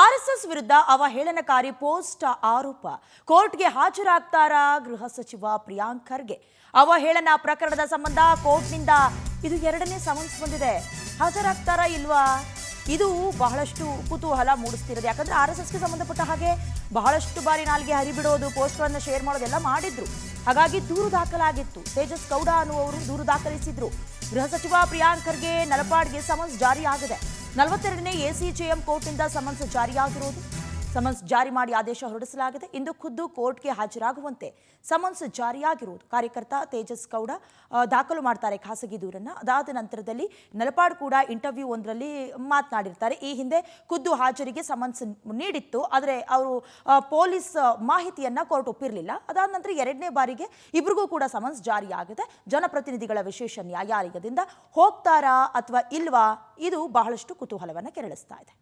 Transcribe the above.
RSS ವಿರುದ್ಧ ಅವಹೇಳನಕಾರಿ post ಆರೋಪ ಕೋರ್ಟ್ಗೆ ಹಾಜರಾಗ್ತಾರಾ ಗೃಹ ಸಚಿವ ಪ್ರಿಯಾಂಕ್ ಖರ್ಗೆ. ಅವಹೇಳನ ಪ್ರಕರಣದ ಸಂಬಂಧ ಕೋರ್ಟ್ನಿಂದ ಇದು ಎರಡನೇ ಸಮನ್ಸ್ ಬಂದಿದೆ. ಹಾಜರಾಗ್ತಾರಾ ಇಲ್ವಾ? ಇದು ಬಹಳಷ್ಟು ಕುತೂಹಲ ಮೂಡಿಸ್ತಿರೋದು. ಯಾಕಂದ್ರೆ ಆರ್ಎಸ್ಎಸ್ಗೆ ಸಂಬಂಧಪಟ್ಟ ಹಾಗೆ ಬಹಳಷ್ಟು ಬಾರಿ ನಾಲ್ಗೆ ಹರಿಬಿಡೋದು, ಪೋಸ್ಟ್ಗಳನ್ನು ಶೇರ್ ಮಾಡೋದೆಲ್ಲ ಮಾಡಿದ್ರು. ಹಾಗಾಗಿ ದೂರು ದಾಖಲಾಗಿತ್ತು. ತೇಜಸ್ ಗೌಡ ಅನ್ನುವರು ದೂರು ದಾಖಲಿಸಿದ್ರು. ಗೃಹ ಸಚಿವ ಪ್ರಿಯಾಂಕ್ ಖರ್ಗೆ ನಲಪಾಡ್ಗೆ ಸಮನ್ಸ್ ಜಾರಿಯಾಗಿದೆ. 42ನೇ ಎಸಿಜೆಎಂ ಕೋರ್ಟ್ನಿಂದ ಸಮನ್ಸ್ ಜಾರಿಯಾಗಿರೋದು. ಸಮನ್ಸ್ ಜಾರಿ ಮಾಡಿ ಆದೇಶ ಹೊರಡಿಸಲಾಗಿದೆ. ಇಂದು ಖುದ್ದು ಕೋರ್ಟ್ಗೆ ಹಾಜರಾಗುವಂತೆ ಸಮನ್ಸ್ ಜಾರಿಯಾಗಿರುವುದು. ಕಾರ್ಯಕರ್ತ ತೇಜಸ್ ಗೌಡ ದಾಖಲು ಮಾಡ್ತಾರೆ ಖಾಸಗಿ ದೂರನ್ನ. ಅದಾದ ನಂತರದಲ್ಲಿ ನಲಪಾಡ್ ಕೂಡ ಇಂಟರ್ವ್ಯೂ ಒಂದರಲ್ಲಿ ಮಾತನಾಡಿರ್ತಾರೆ. ಈ ಹಿಂದೆ ಖುದ್ದು ಹಾಜರಿಗೆ ಸಮನ್ಸ್ ನೀಡಿತ್ತು, ಆದರೆ ಅವರು ಪೊಲೀಸ್ ಮಾಹಿತಿಯನ್ನ ಕೋರ್ಟ್ ಒಪ್ಪಿರಲಿಲ್ಲ. ಅದಾದ ನಂತರ ಎರಡನೇ ಬಾರಿಗೆ ಇಬ್ಬರಿಗೂ ಕೂಡ ಸಮನ್ಸ್ ಜಾರಿಯಾಗಿದೆ. ಜನಪ್ರತಿನಿಧಿಗಳ ವಿಶೇಷ ನ್ಯಾಯಾಲಯದಿಂದ ಹೋಗ್ತಾರಾ ಅಥವಾ ಇಲ್ವಾ, ಇದು ಬಹಳಷ್ಟು ಕುತೂಹಲವನ್ನು ಕೆರಳಿಸ್ತಾ ಇದೆ.